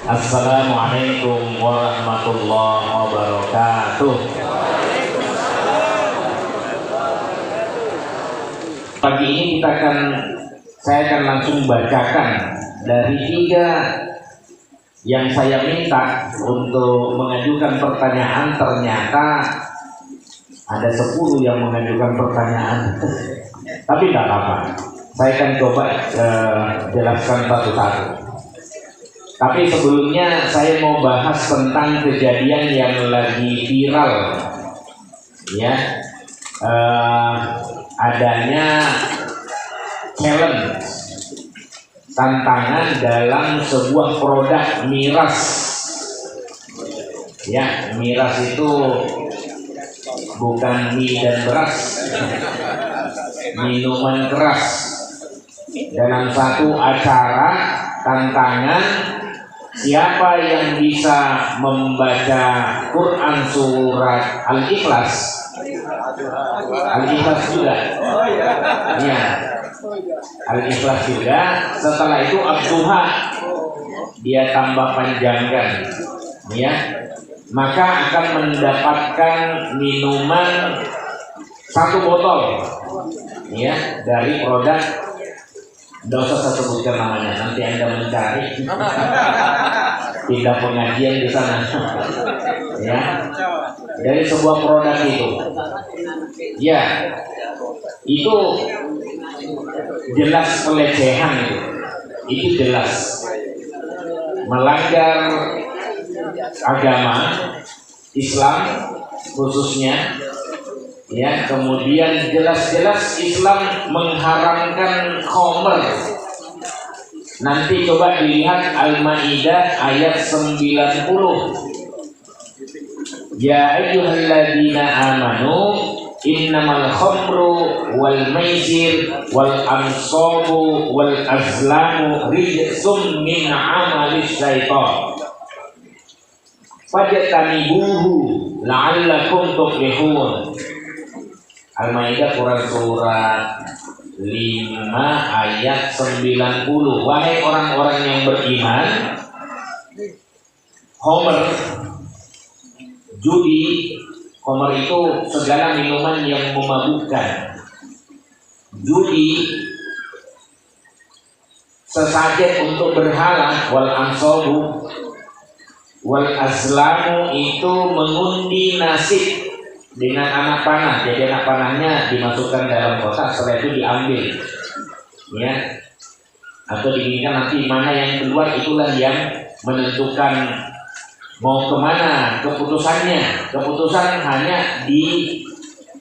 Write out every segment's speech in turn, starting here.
Assalamualaikum warahmatullahi wabarakatuh. Pagi ini saya akan langsung bacakan dari 3 yang saya minta untuk mengajukan pertanyaan. Ternyata ada 10 yang mengajukan pertanyaan. Tapi tidak apa-apa, saya akan coba jelaskan satu-satu. Tapi sebelumnya saya mau bahas tentang kejadian yang lagi viral, ya, adanya challenge, tantangan dalam sebuah produk miras. Ya, miras itu bukan mie dan beras, minuman keras. Dalam satu acara tantangan, siapa yang bisa membaca Quran surat Al-Ikhlas? Al-Ikhlas juga. Ya. Al-Ikhlas juga. Setelah itu Abduha, dia tambah panjangkan. Ya. Maka akan mendapatkan minuman 1 botol. Ya, dari produk, tidak usah saya sebutkan namanya, nanti Anda mencari. Tidak pengajian di sana. Ya, dari sebuah produk itu. Ya, itu jelas pelecehan itu. Itu jelas melanggar agama Islam khususnya. Ya, kemudian jelas-jelas Islam mengharamkan khamr. Nanti coba dilihat Al-Maidah ayat 90. Ya ayyuhalladzina amanu innamal khamru wal maisir wal ansabu wal azlamu rijsum min amalis syaitan fajtanibuhu la'allakum tuflihun. Al-Maidah Quran surat 5 ayat 90. Wahai orang-orang yang beriman, khamr, judi, khamr itu segala minuman yang memabukkan. Judi, sesajen untuk berhala, wal ansabu wal azlamu itu mengundi nasib dengan anak panah. Jadi anak panahnya dimasukkan dalam kotak, setelah itu diambil, ya, atau diinginkan nanti mana yang keluar, itulah yang menentukan mau kemana keputusannya. Keputusan hanya di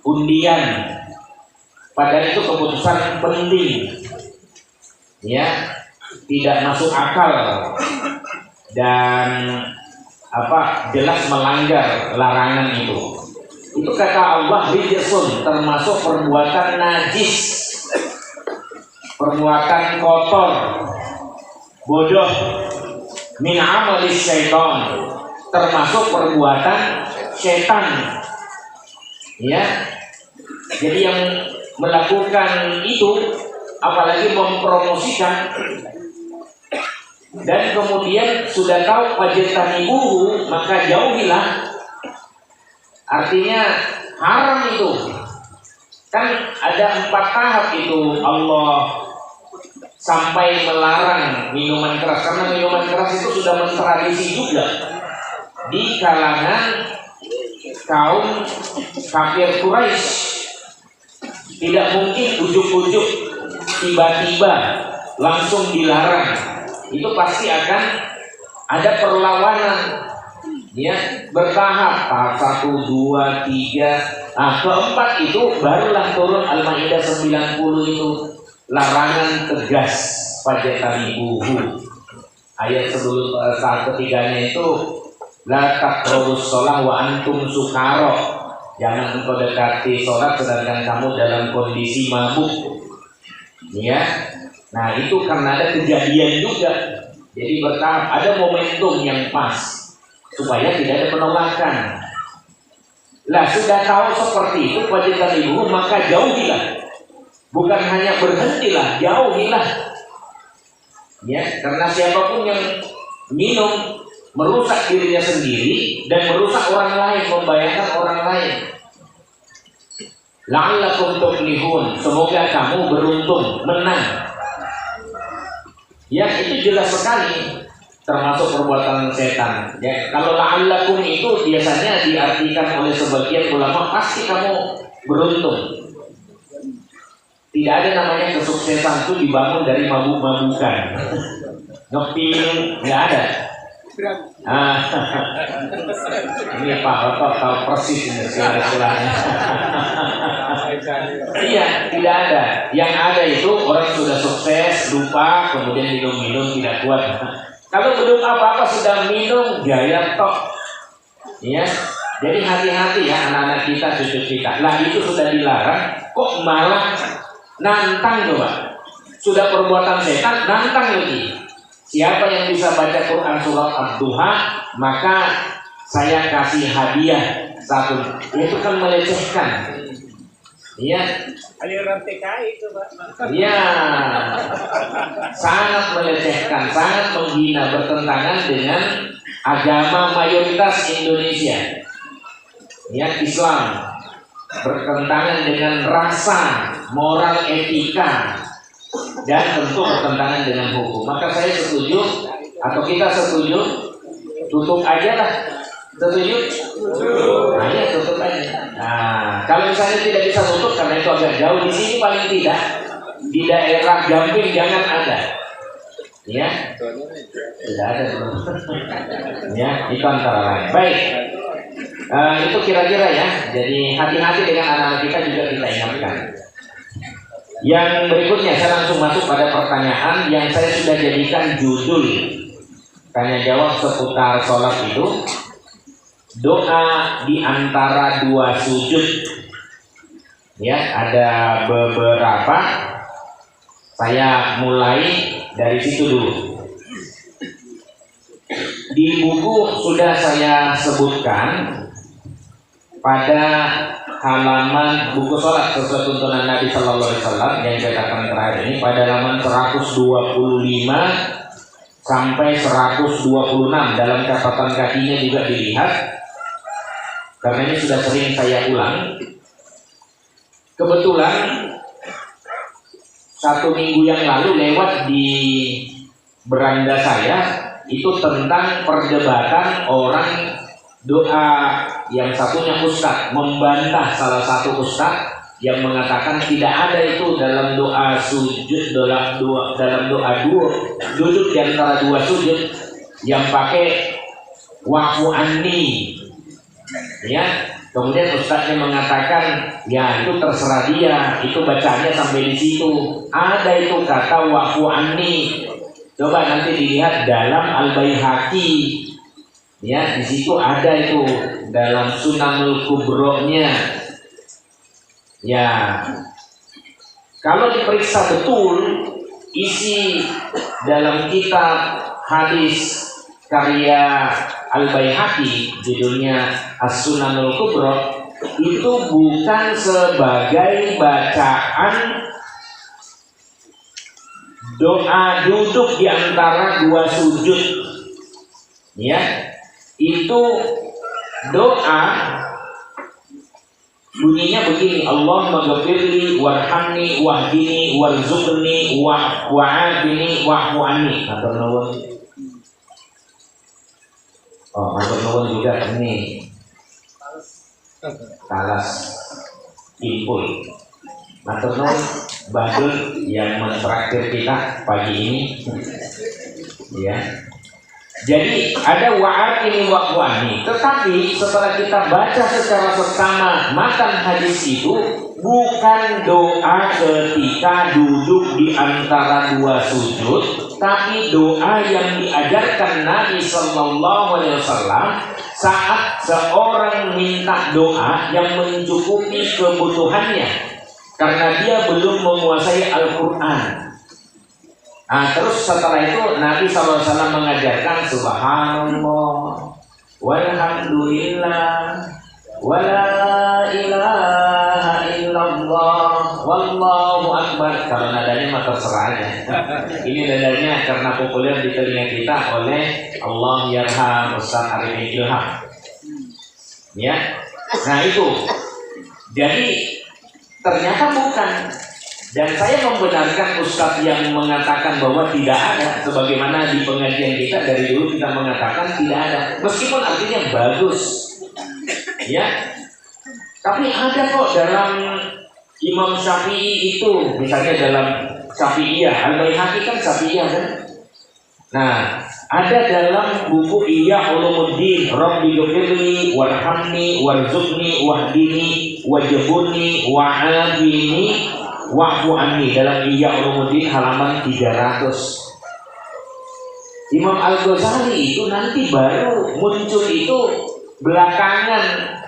undian, padahal itu keputusan penting, ya, tidak masuk akal dan jelas melanggar larangan itu. Itu kata Allah rijsun, termasuk perbuatan najis, perbuatan kotor, bodoh, min amalis syaitan, termasuk perbuatan syaitan. Ya, jadi yang melakukan itu, apalagi mempromosikan, dan kemudian sudah tahu fajtanibuhu, maka jauhilah. Artinya haram itu. Kan ada 4 tahap itu Allah sampai melarang minuman keras. Karena minuman keras itu sudah mentradisi juga di kalangan kaum kafir Quraisy. Tidak mungkin ujuk-ujuk tiba-tiba langsung dilarang. Itu pasti akan ada perlawanan. Ya, bertahap, tahap 1, 2, 3. Nah, keempat itu barulah turun Al-Maidah 90 itu, larangan tegas fajtanibuhu. Ayat sebelum saat ketiganya itu la taqrabus shalah wa antum sukara. Jangan engkau dekati sholat sedangkan kamu dalam kondisi mabuk. Ya. Nah, itu karena ada kejadian juga. Jadi bertahap, ada momentum yang pas supaya tidak ada penolakan. Lah, sudah tahu seperti itu fajtanibuhu, maka jauhilah. Bukan hanya berhentilah, jauhilah. Ya, karena siapapun yang minum, merusak dirinya sendiri dan merusak orang lain, membahayakan orang lain. La'allakum tuflihun, semoga kamu beruntung, menang. Ya, itu jelas sekali termasuk perbuatan setan. Ya, kalau la'allakum itu biasanya diartikan oleh sebagian ulama pasti kamu beruntung. Tidak ada namanya kesuksesan itu dibangun dari mabuk-mabukan. Ngepil, nggak ada. Ini Pak Bapak tahu persis ini istilah-istilahnya. Iya, tidak ada. Yang ada itu orang sudah sukses, lupa, kemudian minum-minum tidak kuat. Kalau belum apa-apa sudah minum, gaya tok. Ya, jadi hati-hati ya anak-anak kita, cucu kita. Lah itu sudah dilarang, kok malah nantang coba. Sudah perbuatan setan, nantang lagi. Siapa yang bisa baca Quran surat Ad-Duha, maka saya kasih hadiah satu. Itu kan melecehkan. Iya. Aliran TKI itu, Pak. Iya. Sangat melecehkan, sangat menghina, bertentangan dengan agama mayoritas Indonesia. Ya, Islam. Bertentangan dengan rasa, moral, etika, dan tentu bertentangan dengan hukum. Maka saya setuju, atau kita setuju, tutup aja lah. Setuju? Nah, ya tutup aja. Nah, kalau misalnya tidak bisa tutup karena itu agak jauh, di sini paling tidak di daerah Gamping jangan ada. Ya, tidak ada. Ya, itu antara lain. Baik. Itu kira-kira ya. Jadi hati-hati dengan anak-anak kita juga kita ingatkan. Yang berikutnya saya langsung masuk pada pertanyaan yang saya sudah jadikan judul tanya jawab seputar sholat itu, doa di antara dua sujud. Ya, ada beberapa. Saya mulai dari situ dulu. Di buku sudah saya sebutkan pada halaman buku sholat sesuai tuntunan Nabi Sallallahu Alaihi Wasallam yang cetakan terakhir ini pada halaman 125 sampai 126 dalam catatan kakinya juga dilihat karena ini sudah sering saya ulang. Kebetulan 1 minggu yang lalu lewat di beranda saya itu tentang perdebatan orang doa, yang satunya ustadz membantah salah satu ustadz yang mengatakan tidak ada itu dalam doa sujud, dalam doa duduk di antara dua sujud yang pakai wa'fu anni. Ya, kemudian ustadznya mengatakan ya itu terserah dia, itu bacanya sampai di situ. Ada itu kata wa'fu anni. Coba nanti dilihat dalam Al-Baihaqi. Ya, di situ ada itu dalam Sunanul Kubro'nya. Ya, kalau diperiksa betul isi dalam kitab hadis karya Al-Baihaqi judulnya As-Sunanul Kubro, itu bukan sebagai bacaan doa duduk di antara dua sujud. Ya, itu doa bunyinya begini, Allahumma ghafirli warhamni wahdini warzuqni wa'afini wa'fu anni. Matur nuwun. Oh, matur nuwun juga ini Talas Impul. Matur nuwun Badul yang mentraktir kita pagi ini. Ya. Jadi ada wa'ad ini wa'wani. Tetapi setelah kita baca secara seksama matan hadis itu, bukan doa ketika duduk di antara dua sujud, tapi doa yang diajarkan Nabi Sallallahu Alaihi Wasallam saat seorang minta doa yang mencukupi kebutuhannya karena dia belum menguasai Al-Quran. Nah, terus setelah itu Nabi SAW mengajarkan subhanallah walhamdulillah wala ilaha illallah illallah, wallahu akbar. Kalau nadanya mah terserah aja. Ini nadanya karena populer di telinga kita oleh Allah yarham Ustaz Arifin Ilham. Ya, nah itu. Jadi ternyata bukan. Dan saya membenarkan Ustaz yang mengatakan bahwa tidak ada. Sebagaimana di pengajian kita dari dulu kita mengatakan tidak ada. Meskipun artinya bagus. Ya. Tapi ada kok dalam Imam Syafi'i itu. Misalnya dalam Syafi'iyah. Al-Baihaqi kan Syafi'iyah kan. Nah, ada dalam buku Ihya Ulumuddin, Rabbi ghfirli warhamni warzuqni wahdini wajburni wa'afini wa'fu anni, dalam Ihya Ulumuddin halaman 300. Imam Al-Ghazali itu nanti baru muncul itu belakangan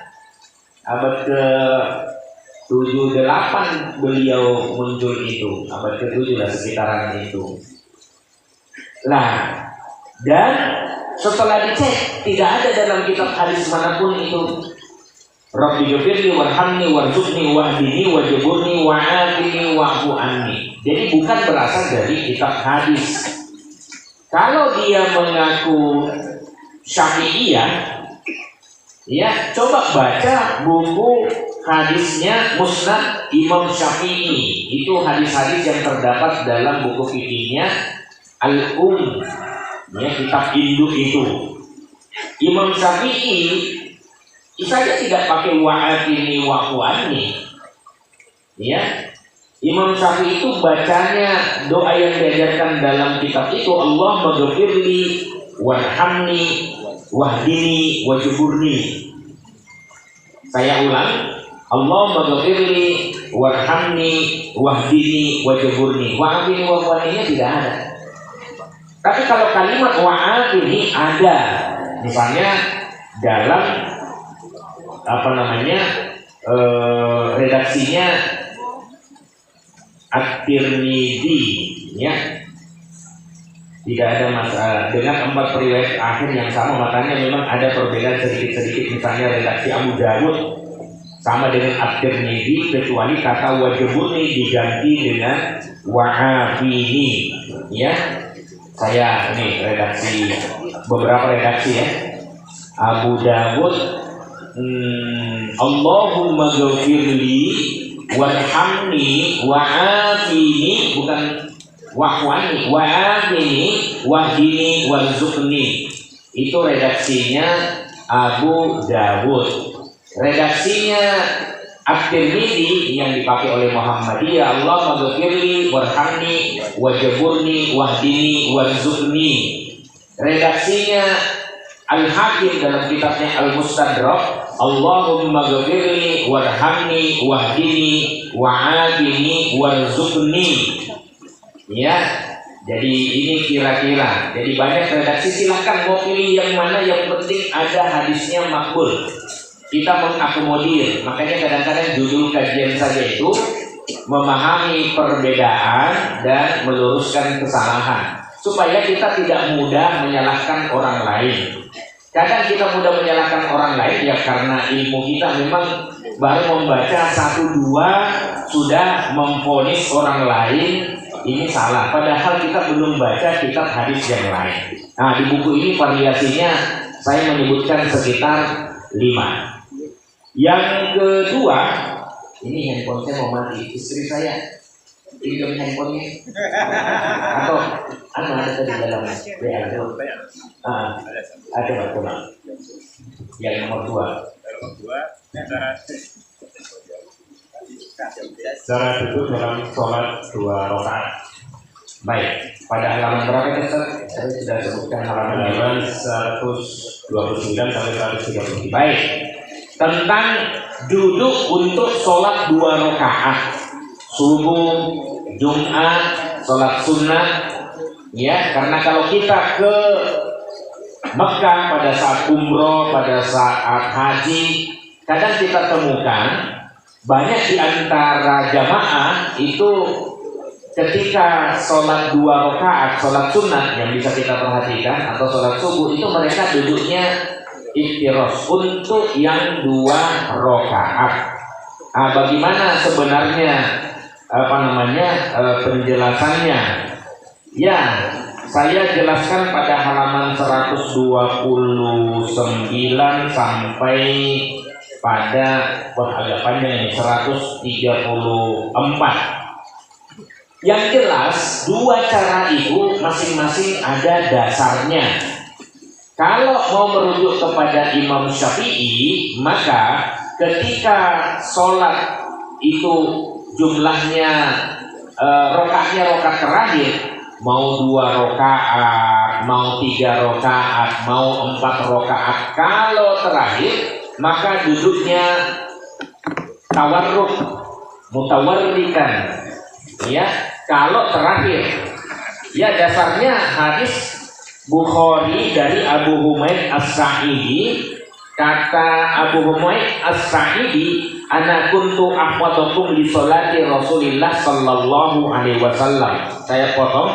abad ke-7-8 beliau muncul itu, abad ke-7 lah sekitaran itu. Nah, dan setelah dicek tidak ada dalam kitab hadis manapun itu Rabbi ghfirli warhamni warzuqni wahdini wajburni wa'afini wa'fu anni. Jadi bukan berasal dari kitab hadis. Kalau dia mengaku Syafi'iyah, ya coba baca buku hadisnya Musnad Imam Syafi'i. Itu hadis-hadis yang terdapat dalam buku fikihnya Al-Um, ya kitab induk itu. Imam Syafi'i saja tidak pakai wa'afini wa'fu anni. Ya. Imam Syafi'i itu bacanya doa yang diajarkan dalam kitab itu, Allah maghfirli warhamni wahdini wajburni. Saya ulang, Allah maghfirli warhamni wahdini wajburni. Wa'afini wa'fu anni tidak ada. Tapi kalau kalimat wa'afini ada. Misalnya dalam redaksinya At-Tirmidzi, ya, tidak ada masalah dengan 4 riwayat akhir yang sama, makanya memang ada perbedaan sedikit-sedikit. Misalnya redaksi Abu Dawud sama dengan At-Tirmidzi kecuali kata wajburni diganti dengan wa'afini, ya. Saya ini redaksi beberapa redaksi ya. Abu Dawud Allahumma ghafirli warhamni wa'afini, bukan wa'afini, wa'afini wahdini warzuqni. Itu redaksinya Abu Dawud. Redaksinya At-Tirmidzi yang dipakai oleh Muhammadiyah, Allah maghfirli warhamni wajburni wahdini warzuqni. Redaksinya Al-Hakim dalam kitabnya Al-Mustadrak, Allahumma ghafirli warhamni wahdini wa'afini warzuqni. Ya, jadi ini kira-kira. Jadi banyak redaksi, silahkan mau pilih yang mana, yang penting ada hadisnya makbul. Kita mengakomodir. Makanya kadang-kadang judul kajian saja itu memahami perbedaan dan meluruskan kesalahan, supaya kita tidak mudah menyalahkan orang lain. Kadang kita mudah menyalahkan orang lain ya karena ilmu kita memang baru membaca 1-2 sudah memvonis orang lain ini salah, padahal kita belum baca kitab hadis yang lain. Nah, di buku ini variasinya saya menyebutkan sekitar 5. Yang kedua, ini handphone saya mau mati, istri saya pinjam handphonenya atau ada tadi dalam WA itu. Ada coba. Yang nomor 2. Cara duduk dalam sholat 2 rakaat. Baik, pada halaman berapa itu Ustaz? Saya sudah sebutkan halaman 129 sampai 130. Baik, tentang duduk untuk sholat 2 rakaat, subuh, Jumat, sholat sunnah. Ya, karena kalau kita ke Mekah pada saat umroh, pada saat haji, kadang kita temukan banyak di antara jamaah itu ketika sholat 2 rakaat, sholat sunat yang bisa kita perhatikan atau sholat subuh itu mereka duduknya iftirosh untuk yang 2 rakaat. Bagaimana sebenarnya penjelasannya? Ya, saya jelaskan pada halaman 129 sampai pada agak panjang ini 134. Yang jelas dua cara itu masing-masing ada dasarnya. Kalau mau merujuk kepada Imam Syafi'i, maka ketika sholat itu jumlahnya rokaatnya rokaat terakhir, mau 2 rokaat, mau 3 rokaat, mau 4 rokaat, kalau terakhir maka duduknya tawarruk, mutawarrikan. Ya, kalau terakhir, ya dasarnya hadis Bukhari dari Abu Humaid As-Sa'idi. Kata Abu Humaid As-Sa'idi, ana kuntu ahwatukum li sholati Rasulillah sallallahu alaihi wasallam. Saya potong.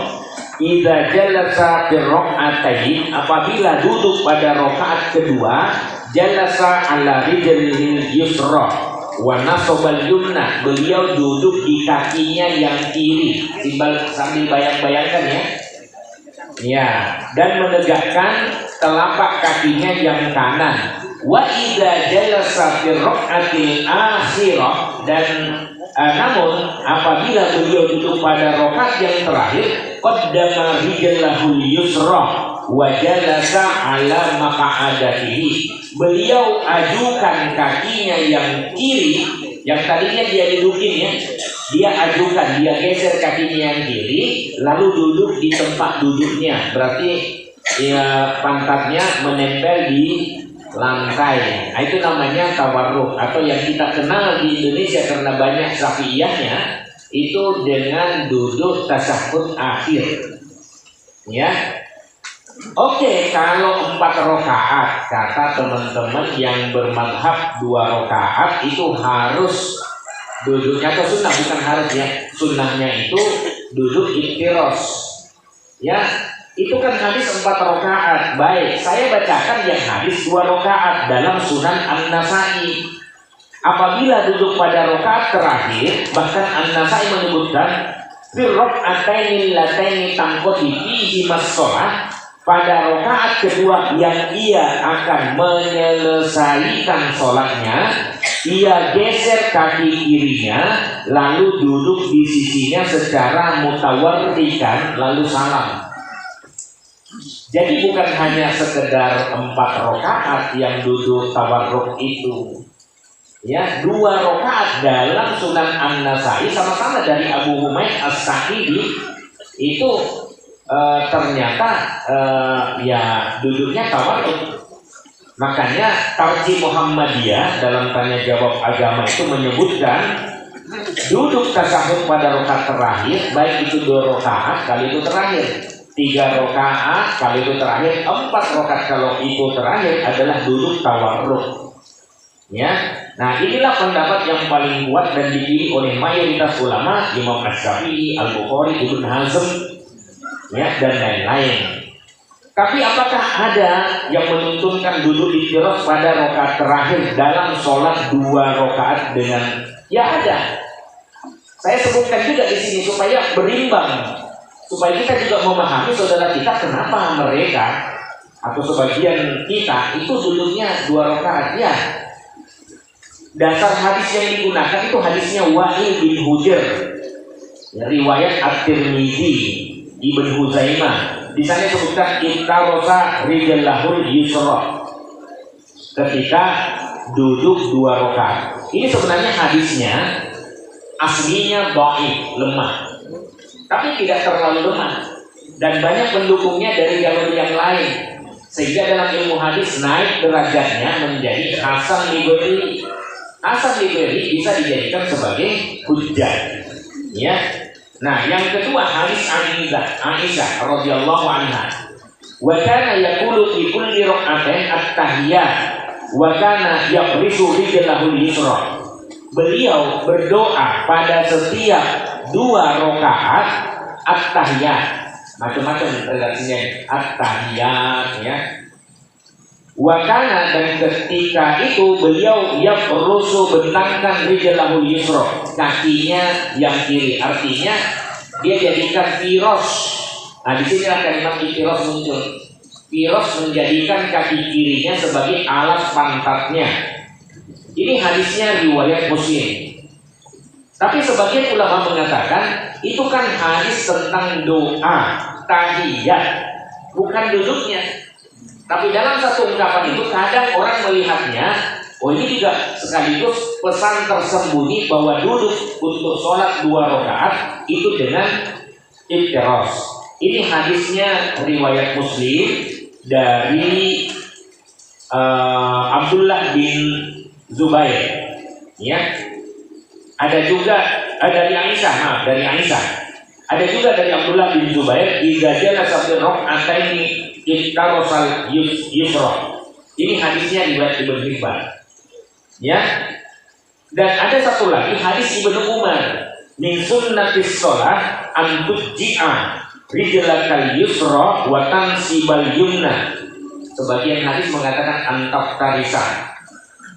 Idza jalasa fi rak'atayn, apabila duduk pada rakaat kedua, jalasa ala rijlihil yusra wa nasobal yumna, beliau duduk di kakinya yang kiri. Sambil bayang-bayangkan ya. Ya, dan menegakkan telapak kakinya yang kanan. Wa idza jalasa fi rak'atil akhirah, dan namun apabila beliau duduk pada rakaat yang terakhir, qaddama rijlahul yusra wa jalasa ala maq'adatihi, beliau ajukan kakinya yang kiri, yang tadinya dia dudukin ya, dia ajukan, dia geser kakinya yang kiri, lalu duduk di tempat duduknya, berarti ya pantatnya menempel di lantai. Nah, itu namanya tawarruk, atau yang kita kenal di Indonesia karena banyak Syafi'iyahnya itu dengan duduk tasyahud akhir. Ya. Oke, kalau 4 rakaat, kata teman-teman yang bermadhab 2 rakaat itu harus duduknya, atau sunnah, bukan harus ya, sunnahnya itu duduk iftiros. Ya, itu kan hadis 4 rakaat. Baik, saya bacakan yang hadis 2 rakaat dalam Sunan An-Nasa'i. Apabila duduk pada rakaat terakhir, bahkan An-Nasa'i menyebutkan fir rak'ataini lataini tanqadi fihi mas-shalah, pada rakaat kedua yang ia akan menyelesaikan sholatnya, ia geser kaki kirinya lalu duduk di sisinya secara mutawarrikan lalu salam. Jadi bukan hanya sekedar 4 rakaat yang duduk tawarruk itu. Ya, 2 rakaat dalam Sunan An-Nasa'i sama-sama dari Abu Humaid As-Sa'idi itu ternyata ya duduknya tawarruk. Makanya Tarji Muhammadiyah dalam tanya jawab agama itu menyebutkan duduk tasyahud pada rakaat terakhir, baik itu 2 rakaat kali itu terakhir, 3 rakaat kali itu terakhir, 4 rakaat kalau itu terakhir adalah duduk tawarruk. Ya, nah inilah pendapat yang paling kuat dan dipilih oleh mayoritas ulama, Imam Asy-Syafi'i, Al-Bukhari, Ibnu Hazm, ya, dan lain-lain. Tapi apakah ada yang menuntunkan duduk iftiros pada rakaat terakhir dalam sholat 2 rakaat dengan? Ya ada. Saya sebutkan juga di sini supaya berimbang, supaya kita juga memahami saudara kita kenapa mereka atau sebagian kita itu duduknya 2 rakaat. Ya, dasar hadis yang digunakan itu hadisnya Wa'il bin Hujr, ya, riwayat At-Tirmidzi, Ibn Huzaimah. Di sana disebutkan iftarosa rijlahul yusra, ketika duduk 2 rakaat. Ini sebenarnya hadisnya aslinya dhaif, lemah, tapi tidak terlalu lemah, dan banyak pendukungnya dari jalur yang lain, sehingga dalam ilmu hadis naik derajatnya menjadi hasan li ghairihi. Hasan li ghairihi bisa dijadikan sebagai hujjah. Ya. Nah, yang kedua hadis Aisyah radhiyallahu anha. Wa kana yaqulu fi kulli rak'atain at-tahiyyat wa kana yaqrisu rijlahul yusra. Beliau berdoa pada setiap 2 rakaat at-tahiyyat. Macam-macam redaksinya at-tahiyyat, ya. Wakana, dan ketika itu beliau yafrusu bentangkan rijlahul yusra, kakinya yang kiri. Artinya dia jadikan firos. Nah, di sini kalimat firos muncul. Firos menjadikan kaki kirinya sebagai alas pantatnya. Ini hadisnya riwayat Muslim. Tapi sebagian ulama mengatakan itu kan hadis tentang doa tahiyat, bukan duduknya. Tapi dalam satu ungkapan itu kadang orang melihatnya, oh ini juga sekaligus pesan tersembunyi bahwa duduk untuk sholat 2 rakaat itu dengan iftiras. Ini hadisnya riwayat Muslim dari Abdullah bin Zubair. Ya, ada juga dari Aisyah, dari Aisyah. Ada juga dari Abdullah bin Zubair, idza jalasa fi rak'ataini iftarasal yusra. Ini hadisnya riwayat Ibnu Hibban. Ya. Dan ada satu lagi hadis Ibnu Umar, min sunnatis shalah an tujji'a rijlakal yusra wa tansibal yumna. Sebagian hadis mengatakan antaftarisa.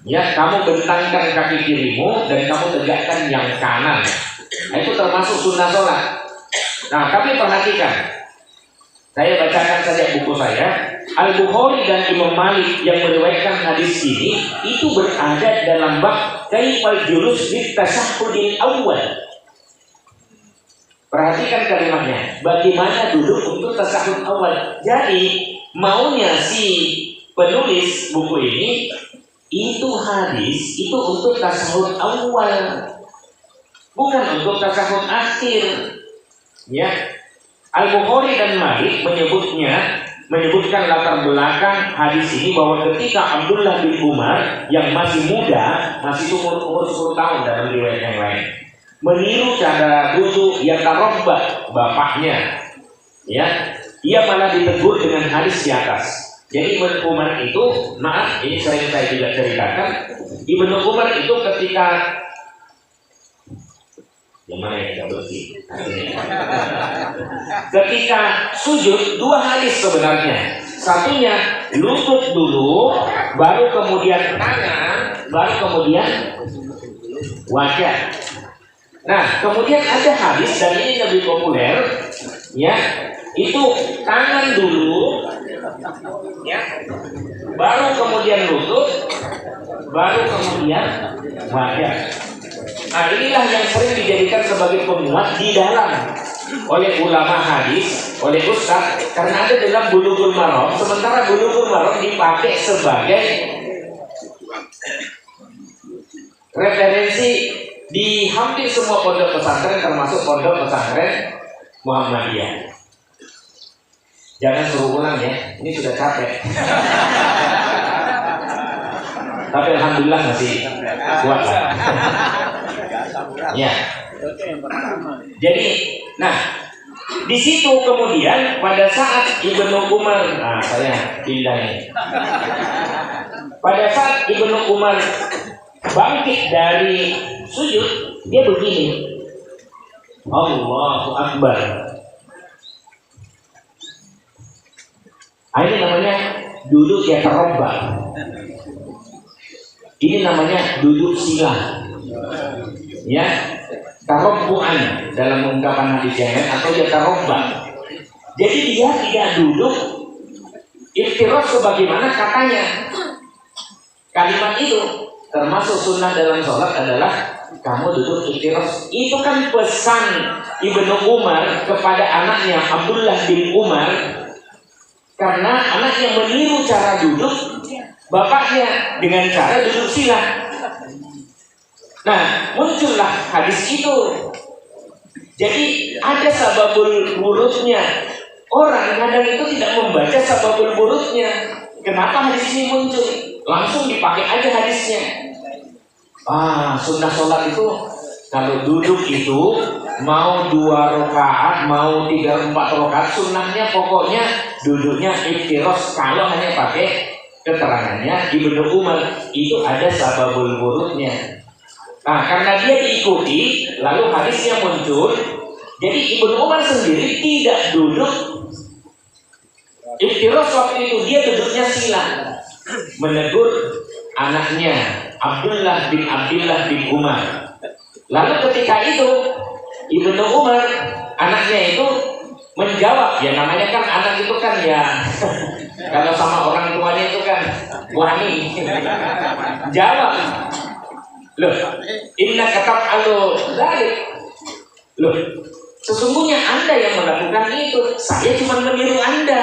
Ya, kamu bentangkan kaki kirimu dan kamu tegakkan yang kanan. Nah, itu termasuk sunnah sholat. Nah, tapi perhatikan, saya bacakan saja buku saya. Al-Bukhari dan Imam Malik yang meriwayatkan hadis ini itu berada dalam bab kaifal julus di tasyahhudil awal. Perhatikan kalimatnya, bagaimana duduk untuk tasyahhud awal. Jadi maunya si penulis buku ini itu hadis itu untuk tasyahhud awal, bukan untuk tasyahhud akhir. Ya, Al-Bukhari dan Malik menyebutkan latar belakang hadis ini bahwa ketika Abdullah bin Umar yang masih muda, masih umur 10 tahun dalam riwayat yang lain, meniru cara duduk yang tarobba bapaknya, ya, ia malah ditegur dengan hadis di atas. Jadi Ibnu Umar itu, maaf, ini sering saya juga ceritakan, Ibnu Umar itu ketika gimana ya, tidak bersih. Ketika sujud 2 hadis sebenarnya. Satunya lutut dulu, baru kemudian tangan, baru kemudian wajah. Nah, kemudian ada hadis dan ini lebih populer, ya, itu tangan dulu, ya, baru kemudian lutut, baru kemudian wajah. Nah, inilah yang sering dijadikan sebagai penguat di dalam oleh ulama hadis, oleh ustaz, karena ada dalam Bulughul Maram. Sementara Bulughul Maram dipakai sebagai referensi di hampir semua pondok pesantren, termasuk pondok pesantren Muhammadiyah. Jangan suruh ulang ya, ini sudah capek. Tapi alhamdulillah masih kuat lah. Ya. Jadi, nah, di situ kemudian pada saat Ibnu Umar, nah saya pindah ini. Pada saat Ibnu Umar bangkit dari sujud, dia begini, Allahu Akbar. Ini namanya duduk yang terombak. Ini namanya duduk sila. Ya, tarobbuan dalam ungkapan hadis yang lain, atau ya tarobbak. Jadi dia tidak duduk iftiras sebagaimana katanya. Kalimat itu termasuk sunnah dalam sholat adalah kamu duduk iftiras. Itu kan pesan Ibnu Umar kepada anaknya Abdullah bin Umar, karena anaknya meniru cara duduk bapaknya dengan cara duduk sila. Nah, muncullah hadis itu. Jadi ada sababul wurudnya. Orang kadang itu tidak membaca sababul wurudnya. Kenapa hadis ini muncul? Langsung dipakai aja hadisnya. Sunnah sholat itu kalau duduk itu mau 2 rakaat, mau 3-4 rakaat, sunnahnya pokoknya duduknya iftiras. Kalau hanya pakai keterangannya Ibnu Umar, itu ada sababul wurudnya. Nah, karena dia diikuti, lalu hadisnya muncul. Jadi Ibnu Umar sendiri tidak duduk iftiras waktu itu, dia duduknya sila. menegur anaknya Abdullah bin Umar. Lalu ketika itu Ibnu Umar anaknya itu menjawab, ya namanya kan anak itu kan ya kalau sama orang tuanya itu kan wani. Jawab, loh, inna kataf'alu dzalik. Loh, sesungguhnya Anda yang melakukan itu, saya cuma meniru Anda.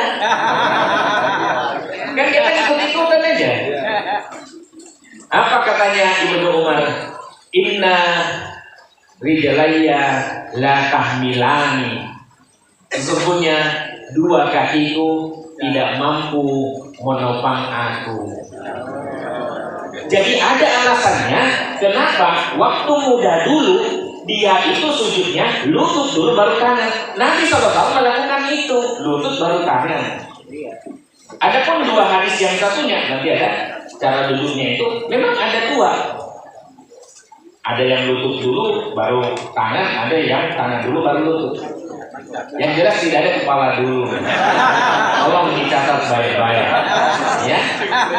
Kan kita ikut-ikutan aja. Apa katanya Ibnu Umar? Inna rijlaya la tahmilani. Sesungguhnya dua kakiku tidak mampu menopang aku. Jadi ada alasannya kenapa waktu muda dulu dia itu sujudnya lutut dulu baru kanan. Nabi SAW melakukan itu, lutut baru kanan. Adapun dua hadis yang satunya nanti ada cara duduknya itu memang ada dua. Ada yang lutut dulu baru tangan, ada yang tangan dulu baru lutut. Yang jelas tidak ada kepala dulu. Tolong dicatat baik-baik, ya.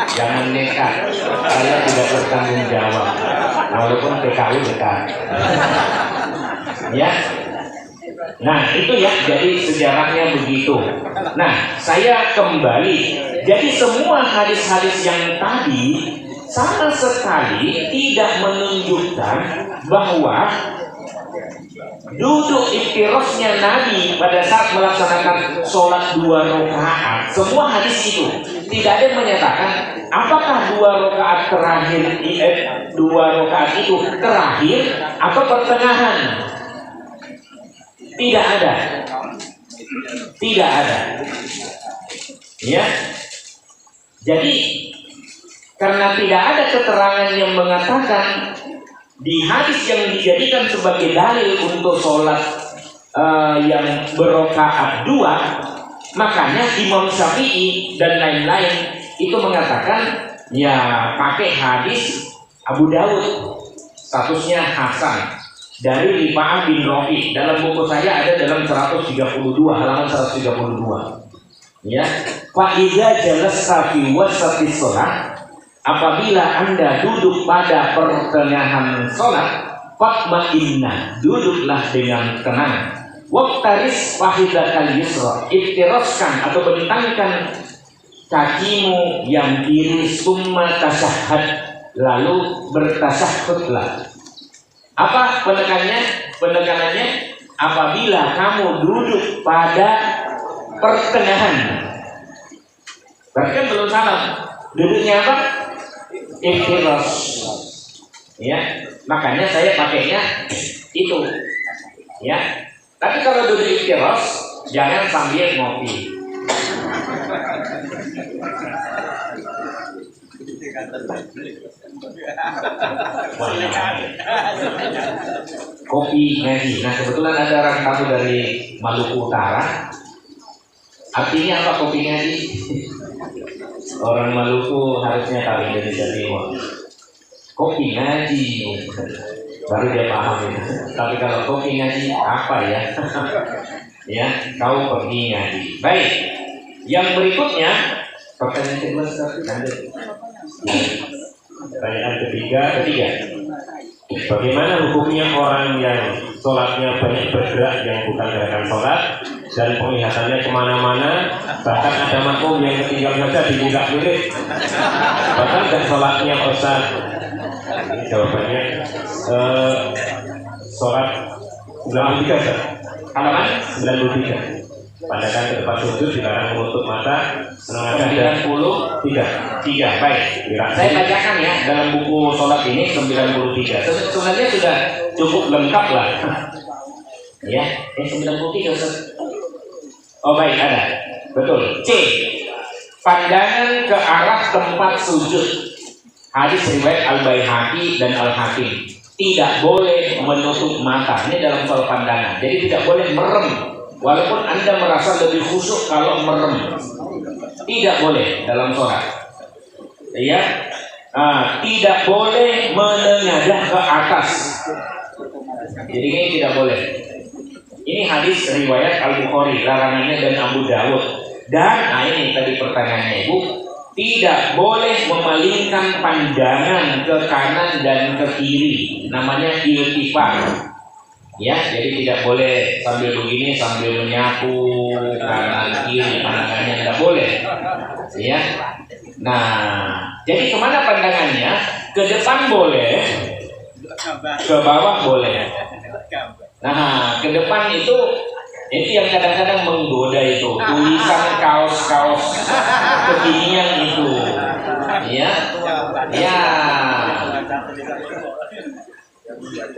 Jangan nekat. Saya tidak bertanggung jawab, walaupun PKU dekat. Ya. Nah itu ya, jadi sejarahnya begitu. Nah saya kembali. Jadi semua hadis-hadis yang tadi sama sekali tidak menunjukkan bahwa duduk iftirasnya Nabi pada saat melaksanakan sholat 2 rakaat. Semua hadis itu tidak ada yang menyatakan apakah 2 rakaat terakhir 2 rakaat itu terakhir atau pertengahan. Tidak ada. Tidak ada. Ya. Jadi karena tidak ada keterangan yang mengatakan di hadis yang dijadikan sebagai dalil untuk sholat yang berrakaat 2, makanya Imam Syafi'i dan lain-lain itu mengatakan ya pakai hadis Abu Dawud, statusnya Hasan, dari Rifa'ah bin Rafi. Dalam buku saya ada dalam 132, halaman 132. Ya, fa iza jalasa fi wasati shalah, apabila Anda duduk pada pertengahan sholat, fatma'inna, duduklah dengan tenang. Waqtaris fahidakal yusra, iftiraskan atau bentangkan kakimu yang kiri, summa tasyahhad, lalu bertasyahhudlah. Apa penekanannya? Apabila kamu duduk pada pertengahan, berarti kan belum salam. Duduknya apa? Iftiras. Ya, makanya saya pakainya itu. Ya. Tapi kalau duduk iftiras, jangan sambil ngopi. Kopi ngaji. Nah kebetulan ada orang tamu dari Maluku Utara. Artinya apa kopi ngaji? Orang Maluku harusnya tahu Indonesia Timur. Kopi ngaji, baru dia paham itu. Tapi kalau kopi ngaji apa ya? Ya, kau pergi ngaji. Baik. Yang berikutnya pertanyaan kedua lanjut. Pertanyaan ketiga. Bagaimana hukumnya orang yang sholatnya banyak bergerak yang bukan gerakan sholat dan penglihatannya kemana-mana, bahkan ada makmum yang ketinggal saja diminta-minta, bahkan dan sholatnya Ustaz? Jawabannya sholat 93 Ustaz. Halaman 93. Pandangan ke depan sujud, dilarang menutup mata, sengaja 93. Baik, saya bacakan ya dalam buku sholat ini 93. Sebenarnya sudah cukup lengkap lah. Ya, 93 Ustaz. Oh baik, ada. Betul. C. Pandangan ke arah tempat sujud. Hadis riwayat Al-Baihaqi dan Al-Hakim. Tidak boleh menutup mata. Ini dalam soal pandangan. Jadi tidak boleh merem. Walaupun Anda merasa lebih khusyuk kalau merem, tidak boleh dalam sholat. Ya, tidak boleh menengadah ke atas. Jadi ini tidak boleh. Ini hadis riwayat Al-Bukhari, larangannya dan Abu Dawud. Dan ini tadi pertanyaannya Ibu, tidak boleh memalingkan pandangan ke kanan dan ke kiri, namanya iltifat. Ya, jadi tidak boleh sambil begini sambil menyapu kanan kiri, pandangannya tidak boleh. Ya, nah, jadi kemana pandangannya? Ke depan boleh, ke bawah boleh. Nah, ke depan itu yang kadang-kadang menggoda itu tulisan kaos-kaos kekinian itu, ya,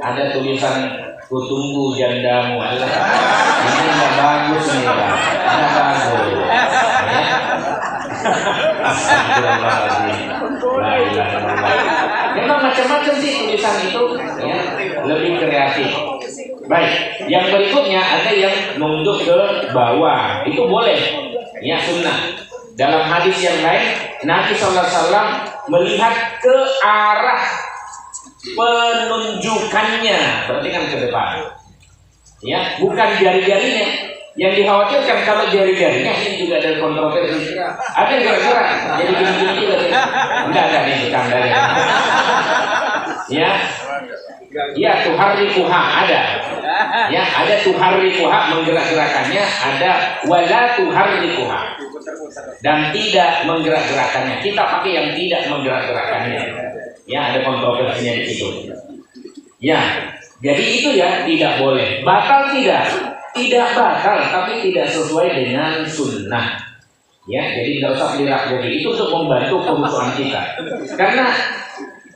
ada tulisan kutunggu jandamu, ini nggak bagus nih, Pak. Nggak bagus. Ya. Memang macam-macam sih tulisan itu, ya, lebih kreatif. Baik, yang berikutnya ada yang nunduk ke bawah, itu boleh, ya, sunnah. Dalam hadis yang lain, Nabi SAW melihat ke arah penunjukannya, berarti kan ke depan, ya, bukan jari-jarinya. Yang dikhawatirkan kalau jari-jarinya, ini juga ada kontroversi, ada yang gerak-gerak, jadi gini-gini juga, enggak ada nih bercanda ya. Ya, tuharrikuha ada. Ya, ada tuharrikuha menggerak-gerakannya, ada wala tuharrikuha dan tidak menggerak-gerakannya. Kita pakai yang tidak menggerak-gerakannya. Ya, ada kontroversinya di situ. Ya, jadi itu ya tidak boleh. Batal tidak? Tidak batal, tapi tidak sesuai dengan sunnah. Ya, jadi tidak usah pelihara. Jadi itu untuk membantu kehusuan kita. Karena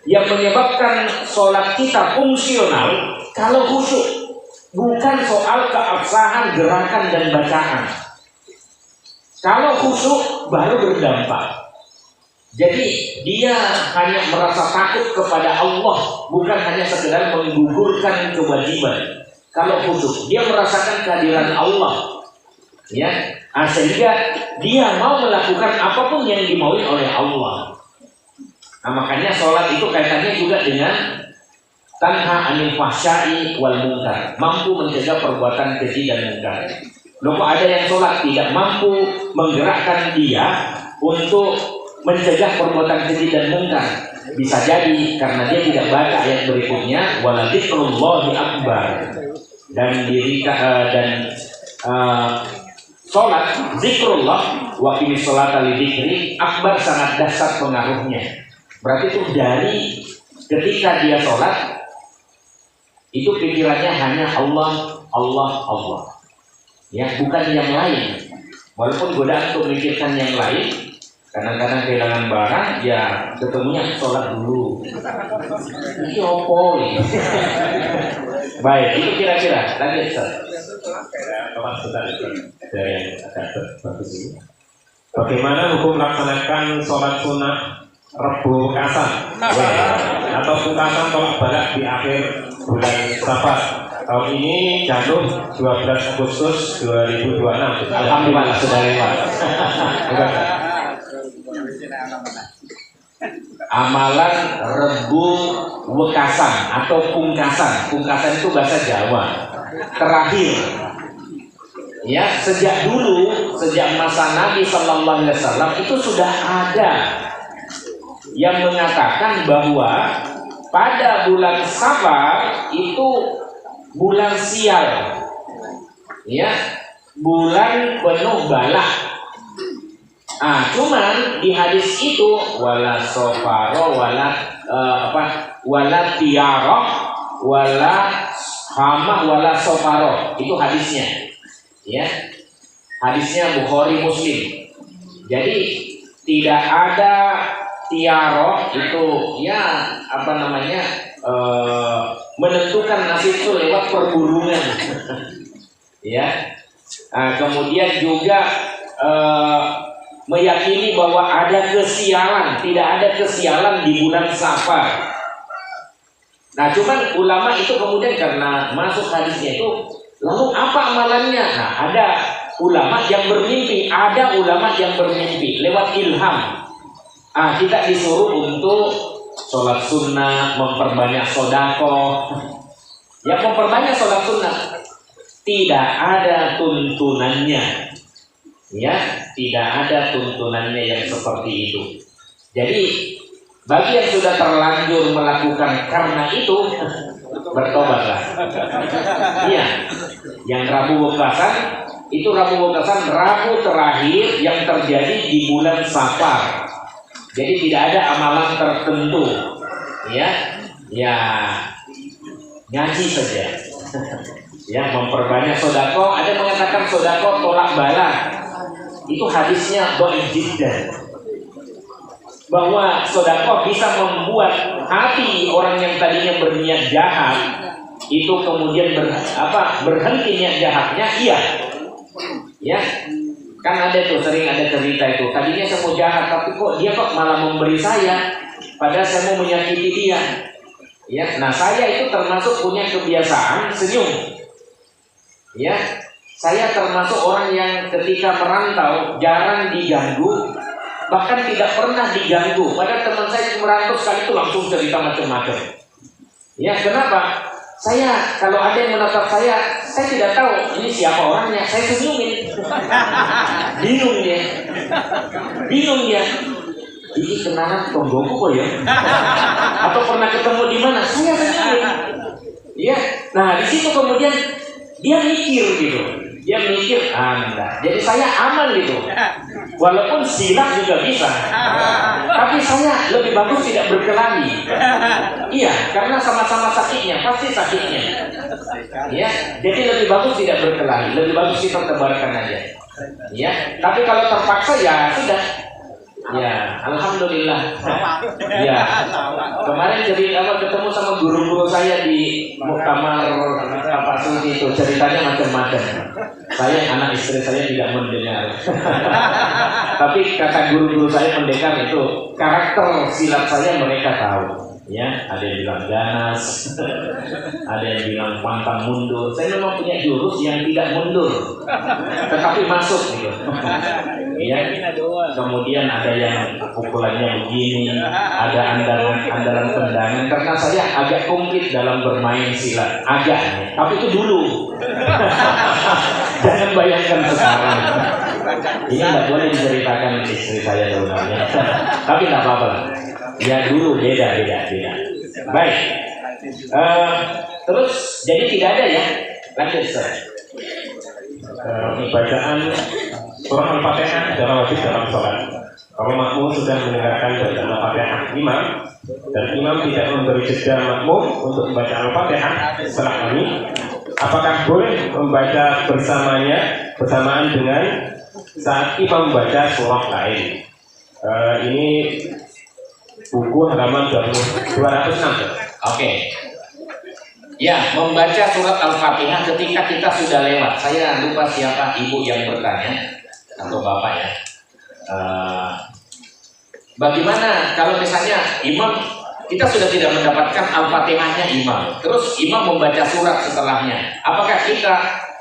yang menyebabkan sholat kita fungsional kalau khusyuk, bukan soal keabsahan gerakan dan bacaan. Kalau khusyuk baru berdampak. Jadi dia hanya merasa takut kepada Allah, bukan hanya sekedar menggugurkan kewajiban. Kalau khusyuk dia merasakan kehadiran Allah, ya, sehingga dia mau melakukan apapun yang dimaui oleh Allah. Nah, makanya sholat itu kaitannya juga dengan tanha anil fahsya'i wal munkar, mampu mencegah perbuatan keji dan munkar. Loh, kok ada yang sholat tidak mampu menggerakkan dia untuk mencegah perbuatan keji dan munkar? Bisa jadi karena dia tidak baca ayat berikutnya, wala dzikrullahi akbar, dan sholat zikrullah wa qimis sholata lidzikri akbar, sangat dahsyat pengaruhnya. Berarti itu dari ketika dia sholat itu pikirannya hanya Allah, Allah, Allah, ya, bukan yang lain. Walaupun godaan untuk memikirkan yang lain, kadang-kadang kehilangan barang, ya ketemunya sholat dulu. Ini opo ini. Baik, itu kira-kira. Lanjut, Ustaz. Bagaimana hukum melaksanakan sholat sunnah Rebu Kasan atau Pungkasan tolak balik di akhir bulan Safar? Tahun ini jatuh 12 Agustus 2026. Alhamdulillah sudah lewat. Amalan Rebu Wekasan atau Pungkasan. Pungkasan itu bahasa Jawa. Terakhir. Ya, sejak dulu, sejak masa Nabi Sallallahu Alaihi Wasallam itu sudah ada yang mengatakan bahwa pada bulan Safar itu bulan sial, ya, bulan penuh bala. Cuman di hadis itu wala sofaro, wala tiaro, wala hama, wala sofaro, itu hadisnya, ya, hadisnya Bukhari Muslim. Jadi tidak ada tiaro itu, ya, menentukan nasib itu lewat perburungan. Ya, kemudian juga meyakini bahwa ada kesialan, tidak ada kesialan di bulan Safar. Nah, cuman ulama itu kemudian karena masuk hadisnya itu, lalu apa amalannya? Nah, ada ulama yang bermimpi, ada ulama yang bermimpi lewat ilham. Kita disuruh untuk sholat sunnah, memperbanyak sodako. Ya, memperbanyak sholat sunnah. Tidak ada tuntunannya. Ya, tidak ada tuntunannya yang seperti itu. Jadi bagi yang sudah terlanjur melakukan karena itu, bertobatlah. Iya, yang Rabu Wekasan itu Rabu Wekasan Rabu terakhir yang terjadi di bulan Safar. Jadi tidak ada amalan tertentu, ya, ngaji saja, ya, memperbanyak sodako. Ada yang mengatakan sodako tolak bala, itu hadisnya dhaif jiddan. Bahwa sodako bisa membuat hati orang yang tadinya berniat jahat itu kemudian berhenti niat jahatnya, iya. Ya, kan ada tuh, sering ada cerita itu. Tadinya saya mau jahat, tapi dia malah memberi saya, padahal saya mau menyakiti dia. Ya, nah saya itu termasuk punya kebiasaan senyum. Ya, saya termasuk orang yang ketika merantau jarang diganggu, bahkan tidak pernah diganggu. Padahal teman saya merantau sekali itu langsung cerita macam-macam. Ya, kenapa? Saya kalau ada yang menatap saya tidak tahu ini siapa orangnya, saya senyumin. Bingung dia. Ini kenalan tonggoku kok ya? Atau pernah ketemu di mana? Saya senyumin. Ya, nah di situ kemudian dia mikir gitu. Dia mikir, enggak. Jadi saya aman gitu. Walaupun silap juga bisa. Tapi saya lebih bagus tidak berkelahi. Iya, karena sama-sama sakitnya, pasti sakitnya. Ya, jadi lebih bagus tidak berkelahi, lebih bagus kita tebarkan aja. Ya, tapi kalau terpaksa ya sudah. Ya, alhamdulillah. Ya, kemarin jadi ketemu sama guru-guru saya di muktamar Pak Suci itu, ceritanya macam-macam. Saya, anak istri saya tidak mendengar. Tapi kata guru-guru saya mendengar itu karakter silat saya mereka tahu. Ya, ada yang bilang ganas, ada yang bilang pantang mundur. Saya memang punya jurus yang tidak mundur, tetapi masuk gitu. Ya, kemudian ada yang pukulannya begini, ada andalan tendangan. Karena saya agak komplit dalam bermain silat, agak. Tapi itu dulu. Jangan bayangkan sekarang. Ini nggak boleh diceritakan istri saya sebenarnya. Tapi nggak apa-apa lah. Ya dulu beda. Baik. Terus jadi tidak ada ya. Lanjut Ustaz. Bacaan surah Al-Fatihah adalah wajib dalam sholat. Kalau makmum sudah mendengarkan bacaan Al-Fatihah imam dan imam tidak memberi jeda makmum untuk membaca Al-Fatihah setelah ini, apakah boleh membaca bersamaan dengan saat imam membaca surah lain? Ini buku halaman 206. Oke. Ya, membaca surat Al-Fatihah ketika kita sudah lewat. Saya lupa siapa ibu yang bertanya atau bapak ya. Bagaimana kalau misalnya imam, kita sudah tidak mendapatkan Al-Fatihahnya imam, terus imam membaca surat setelahnya, apakah kita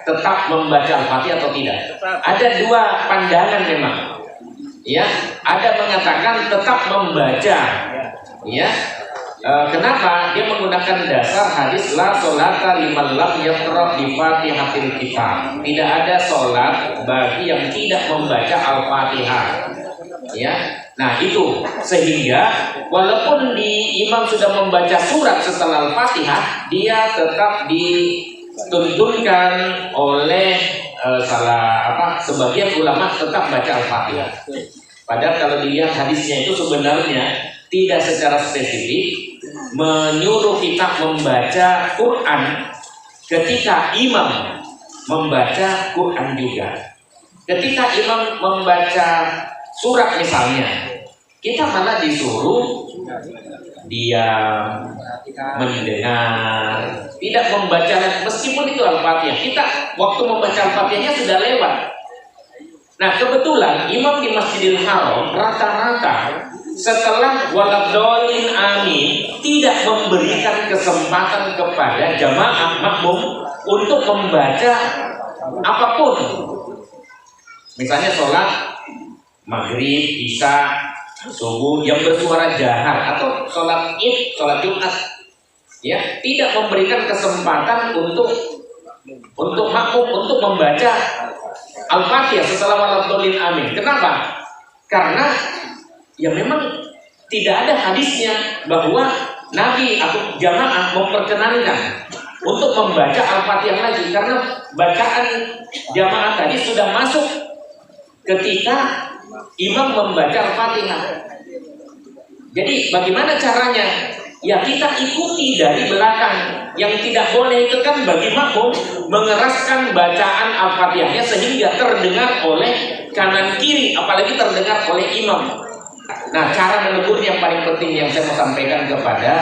tetap membaca Al-Fatihah atau tidak? Ada dua pandangan memang. Ya, ada mengatakan tetap membaca. Ya. Kenapa? Dia menggunakan dasar hadis la sholata liman lam yaqra bi Fatihatil Kitab. Tidak ada sholat bagi yang tidak membaca Al-Fatihah. Ya. Nah, itu sehingga walaupun imam sudah membaca surat setelah Al-Fatihah, dia tetap dituntunkan oleh sebagian ulama tetap baca Al-Fatihah. Padahal kalau dilihat hadisnya itu sebenarnya tidak secara spesifik menyuruh kita membaca Quran ketika imam membaca Quran juga. Ketika imam membaca surat misalnya, kita malah disuruh diam, mendengar, tidak membaca meskipun itu Al-Fatihah. Kita waktu membaca Al-Fatihahnya sudah lewat. Nah, kebetulan imam di Masjidil Haram rata-rata setelah waladhdallin amin tidak memberikan kesempatan kepada jamaah makmum untuk membaca apapun. Misalnya sholat maghrib, isya, subuh yang bersuara jahar, atau sholat id, sholat Jumat, ya, tidak memberikan kesempatan untuk makmum untuk membaca Al-Fatihah setelah waladhdallin amin. Kenapa? Karena ya memang tidak ada hadisnya bahwa Nabi atau jamaah memperkenankan untuk membaca Al-Fatihah lagi, karena bacaan jamaah tadi sudah masuk ketika imam membaca Al-Fatihah. Jadi bagaimana caranya? Ya kita ikuti dari belakang. Yang tidak boleh itu kan bagi makmum mengeraskan bacaan Al-Fatihahnya sehingga terdengar oleh kanan kiri, apalagi terdengar oleh imam. Nah, cara menegur yang paling penting yang saya mau sampaikan kepada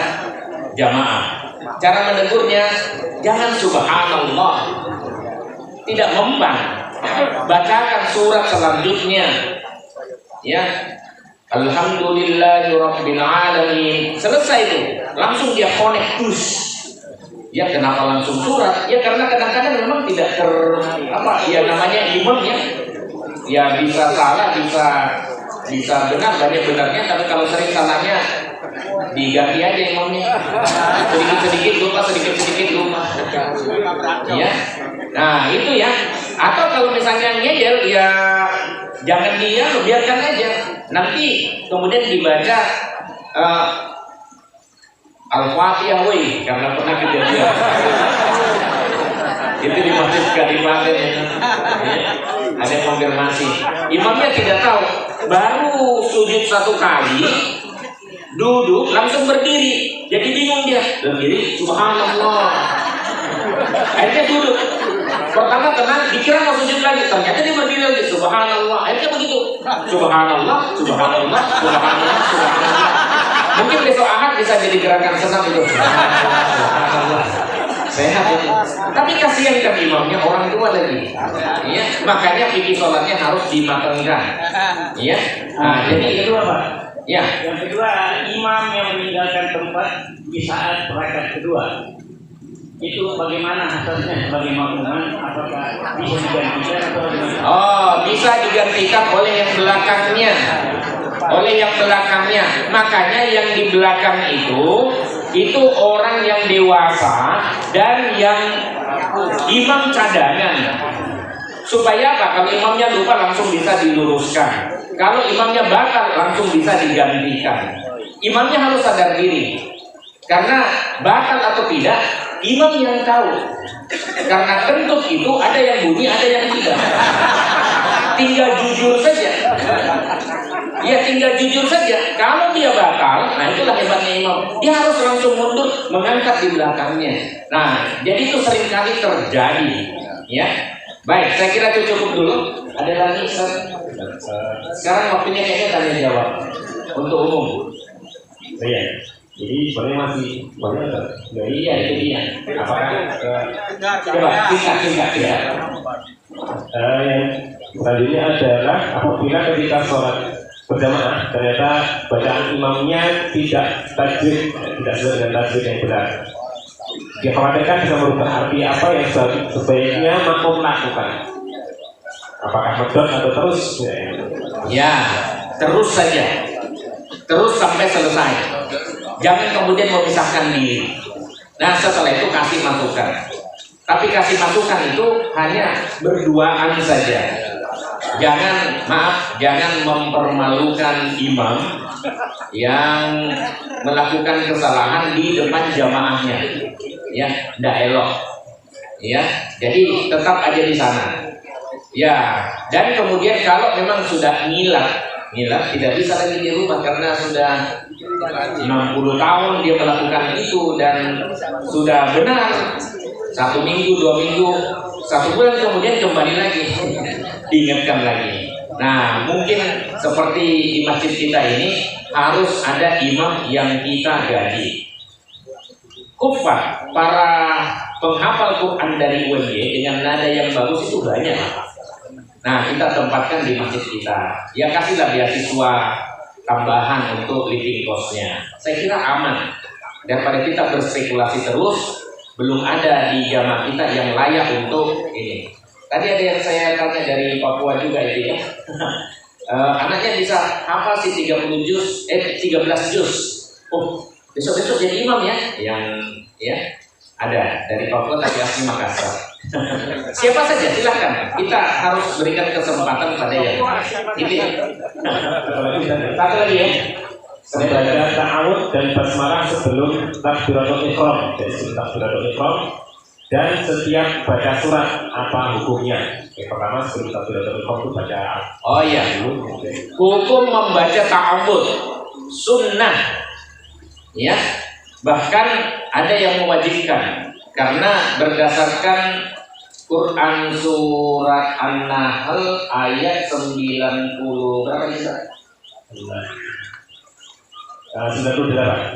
jamaah. Cara menegurnya, jangan subhanallah, tidak mempan. Bacakan surat selanjutnya, ya. Alhamdulillahirabbil alamin. Selesai itu, langsung dia connect push. Ya kenapa langsung surat? Ya karena kadang-kadang memang tidak ya namanya imam ya. Ya bisa salah, bisa benar, banyak benarnya, tapi kalau sering salahnya diganti aja imamnya. Sedikit-sedikit lupa, sedikit-sedikit lupa. Ya. Nah, itu ya. Atau kalau misalnya ngeyel ya jangan dia, biarkan aja. Nanti kemudian dibaca Al-Fatihah woi, karena pernah kejadian. Itu di masjid Kadipaten ya. Ada konfirmasi. Imamnya tidak tahu, baru sujud 1 kali, duduk langsung berdiri. Jadi bingung dia. Berdiri, subhanallah. Akhirnya duduk. Pertama tenang, dikira mau sujud lagi, ternyata dia berdiri lagi. Subhanallah. Akhirnya begitu. Subhanallah, subhanallah, subhanallah, subhanallah. Mungkin besok Ahad bisa jadi gerakan senam itu. Sehat itu. Tapi kasihan kan imamnya, orang tua lagi. Ya, makanya fikih sholatnya harus dimatangkan. Ya. Nah, jadi yang kedua Pak. Ya. Yang kedua, imam yang meninggalkan tempat di saat rakaat kedua. Itu bagaimana hasilnya sebagai makmuman? Apakah bisa digantikan atau bagaimana? Oh, bisa digantikan oleh yang belakangnya. Oleh yang belakangnya. Makanya yang di belakang itu orang yang dewasa dan yang imam cadangan. Supaya apa? Kalau imamnya lupa langsung bisa diluruskan. Kalau imamnya batal langsung bisa digantikan. Imamnya harus sadar diri. Karena batal atau tidak, imam yang tahu. Karena kentut itu ada yang bunyi, ada yang tidak. Tinggal jujur saja. Ya tinggal jujur saja. Kalau dia batal, nah itulah hebatnya imam. Dia harus langsung mundur, mengangkat di belakangnya. Nah, jadi itu seringkali terjadi. Ya, baik. Saya kira itu cukup dulu. Ada lagi, Ustaz? Sekarang waktunya kayaknya tanya jawab untuk umum. Iya. Jadi sebenarnya masih banyak kan? Iya, itu dia. Apakah? Coba singkat ya. Yang selanjutnya adalah apabila ketika sholat berjamaah ternyata bacaan imamnya tidak tajwid, tidak sesuai dengan tajwid yang benar. Dikhawatirkan bisa merubah arti apa yang sebaiknya makmum lakukan. Apakah medot atau terus? Ya, terus saja. Terus sampai selesai. Jangan kemudian memisahkan diri. Nah, setelah itu kasih masukan. Tapi kasih masukan itu hanya berduaan saja. Jangan mempermalukan imam yang melakukan kesalahan di depan jamaahnya. Ya, tidak elok. Ya, jadi tetap aja di sana. Ya, dan kemudian kalau memang sudah ngilat tidak bisa lagi di rumah karena sudah 60 tahun dia melakukan itu dan sudah benar. 1 minggu, 2 minggu, 1 bulan kemudian kembali lagi diingatkan lagi. Nah, mungkin seperti di masjid kita ini harus ada imam yang kita gaji. Kufat, para penghafal Quran dari UNY dengan nada yang bagus itu banyak. Nah, kita tempatkan di masjid kita. Ya kasihlah beasiswa tambahan untuk living cost-nya. Saya kira aman. Daripada kita berspekulasi terus, belum ada di jamaah kita yang layak untuk ini. Tadi ada yang saya tanya dari Papua juga itu ya. Anaknya bisa hafal sih 13 juz. Oh, besok-besok jadi imam ya. Yang ya Ada dari Papua tapi asli Makassar. Siapa saja silahkan. Kita harus berikan kesempatan pada yang ini. Satu lagi ya. Membaca ta'awud dan basmalah sebelum takbiratul ihram. Jadi sebelum takbiratul ihram dan setiap baca surat apa hukumnya? Yang pertama sebelum takbiratul ihram itu baca. Oh iya. Hukum membaca ta'awud sunnah. Ya. Bahkan ada yang mewajibkan karena berdasarkan Quran surat An-Nahl ayat 90 berapa ini? 98. 98.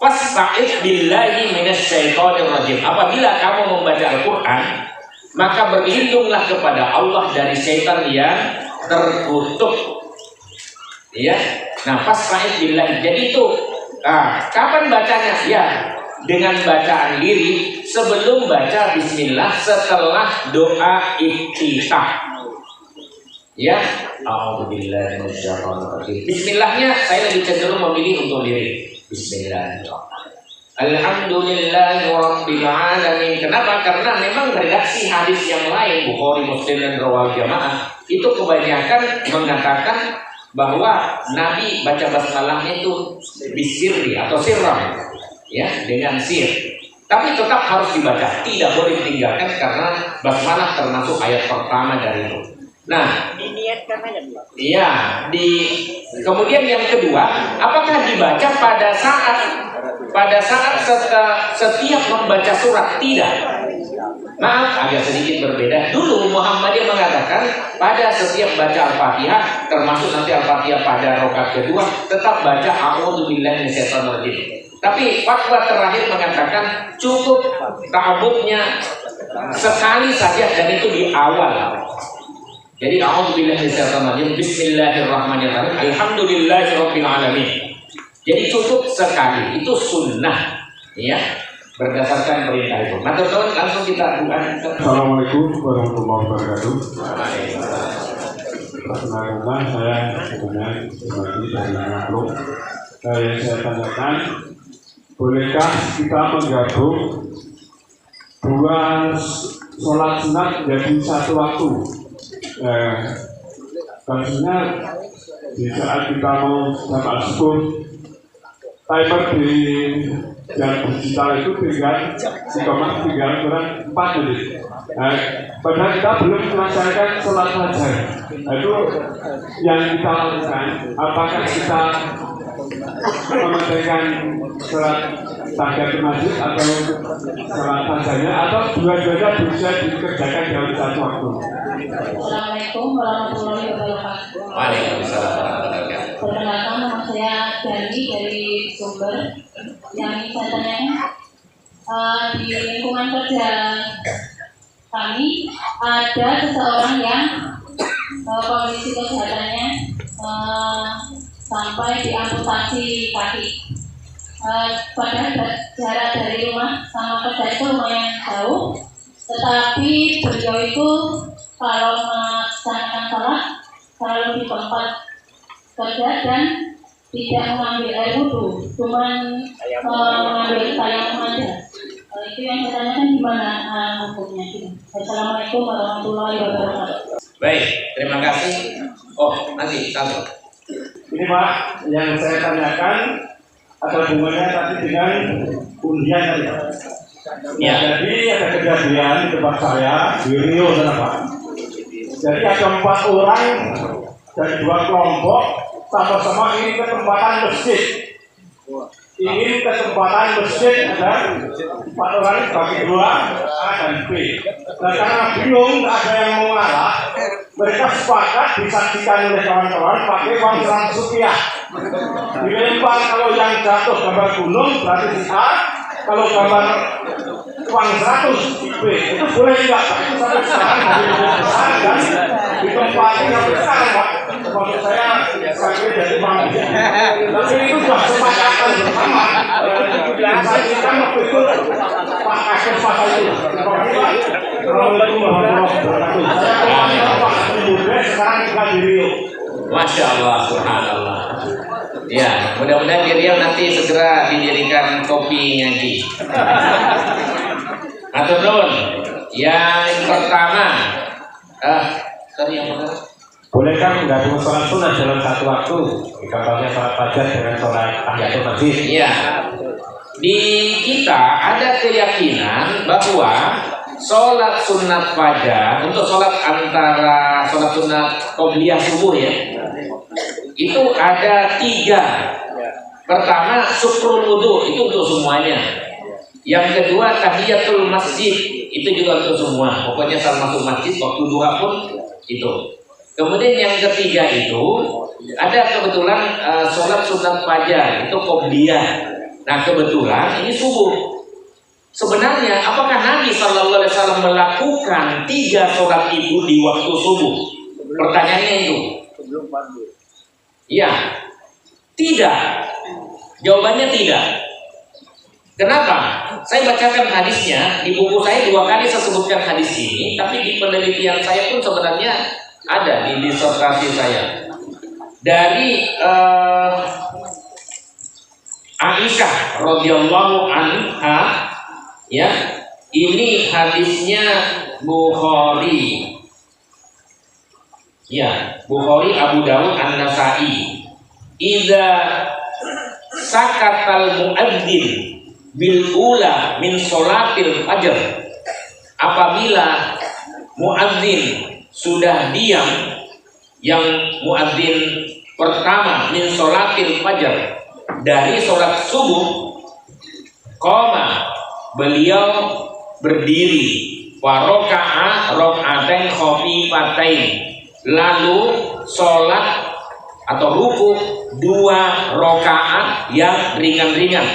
Fasta'idz billahi minasyaitonir rajim. Apabila kamu membaca Al-Qur'an, maka berlindunglah kepada Allah dari syaitan yang terkutuk. Ya. Nah, fasta'idz billahi. Jadi itu kapan bacanya? Ya, dengan bacaan diri sebelum baca bismillah setelah doa iftitah. Ya, a'udzubillahi minasyaitonir rajim. Bismillahnya saya lebih cenderung memilih untuk diri. Bismillahirrahmanirrahim. Alhamdulillahirabbil alamin. Kenapa? Karena memang redaksi hadis yang lain Bukhari, Muslim dan Rawal Jamaah itu kebanyakan mengatakan bahwa Nabi baca basmalahnya itu bisirri atau sirram, ya, dengan sir. Tapi tetap harus dibaca, tidak boleh ditinggalkan karena basmalah termasuk ayat pertama dari itu. Nah, iya. Kemudian yang kedua, apakah dibaca pada saat setiap membaca surat? Tidak. Maaf, agak sedikit berbeda. Dulu Muhammadiyah mengatakan pada setiap baca Al-Fatihah, termasuk nanti Al-Fatihah pada rakaat kedua, tetap baca a'udzubillahi minasyaitonir rajim. Tapi fatwa terakhir mengatakan cukup ta'awudnya sekali saja dan itu di awal. Jadi a'udzubillahi minasyaitonir rajim, bismillahirrahmanirrahim, alhamdulillahirabbil alamin. Jadi cukup sekali, itu sunnah, ya. Berdasarkan perintah itu. Matur nuwun, langsung kita buka. Assalamualaikum warahmatullahi wabarakatuh. Perkenalkan saya sebenarnya dari Manado. Yang saya tanyakan, bolehkah kita menggabung dua sholat sunat menjadi satu waktu? Maksudnya di saat kita mau jamaah subuh, timer di jam digital itu tinggal kurang 4 menit. Padahal kita belum melaksanakan sholat fajar. Itu yang kita lakukan. Apakah kita mementingkan sholat tahiyatul masjid atau sholat fajarnya, atau dua-duanya bisa dikerjakan dalam satu waktu? Assalamualaikum warahmatullahi wabarakatuh. Waalaikumsalam warahmatullahi wabarakatuh. Perkenalkan, nama saya Dani dari Sumber. Yang ingin saya tanyakan, di lingkungan kerja kami ada seseorang yang kondisi kesehatannya sampai diamputasi kaki. Padahal jarak dari rumah sama kerja itu lumayan jauh, tetapi beliau itu kalau melaksanakan sholat selalu di tempat kerja dan tidak mengambil air wudhu, cuman mengambil tayamum aja. Itu yang saya tanyakan, gimana hukumnya? Assalamualaikum warahmatullahi wabarakatuh. Baik, terima kasih. Oh, nanti satu. Ini Pak, yang saya tanyakan ada hubungannya tadi dengan undian tadi Pak. Ya. Jadi ada kejadian di tempat saya di Rio sana Pak. Jadi ada 4 orang dari 2 kelompok sama-sama ingin kesempatan masjid. Ingin kesempatan masjid, dan 4 orang bagi 2, A dan B. Dan karena bingung, tak ada yang mau ngalah, mereka sepakat disaksikan oleh kawan-kawan pakai uang 100 rupiah. Dilempar, kalau yang jatuh gambar gunung berarti si A, kalau gambar uang 100 di B. Itu boleh enggak? Itu satu kesalahan dari besar dan ditempatin yang besar Pak. Maksud saya sakit dari Bang. Tapi itu sudah sepakatan bersama. Disaksikan waktu itu Pak Kasih Pak itu. Assalamualaikum warahmatullahi wabarakatuh. Saya Pak Muda, sekarang tinggal di Rio. Masya Allah, subhanallah. Ya, mudah-mudahan di Riau nanti segera dijadikan kopi ngaji. Atau belum? Yang pertama, yang mana? Bolehkah menggabung sholat sunnah dalam satu waktu? Contohnya sholat fajar dengan sholat tahiyatul masjid. Iya. Di kita ada keyakinan bahwa sholat sunat fajar untuk sholat antara sholat sunat qobliyah subuh ya, itu ada 3. Pertama, syukrul wudu, itu untuk semuanya. Yang kedua, tahiyatul masjid, itu juga untuk semua. Pokoknya saat masuk masjid, waktu duha pun itu. Kemudian yang ketiga itu ada kebetulan sholat sunat fajar, itu qobliyah. Nah kebetulan ini subuh. Sebenarnya apakah Nabi Shallallahu Alaihi Wasallam melakukan 3 sholat itu di waktu subuh? Pertanyaannya itu. Iya, tidak. Jawabannya tidak. Kenapa? Saya bacakan hadisnya di buku saya 2 kali saya sebutkan hadis ini, tapi di penelitian saya pun sebenarnya ada di disertasi saya dari Aisyah radhiyallahu anha, ya. Ini hadisnya Bukhari. Ya, Bukhari, Abu Dawud, An-Nasa'i. Idza sakatal muadzin bil ula min sholatil fajr. Apabila muadzin sudah diam, yang muadzin pertama min sholatil fajr, dari sholat subuh, qoma, beliau berdiri, waroka'a rok'atain khofifatain, lalu sholat atau ruku 2 rakaat yang ringan-ringan,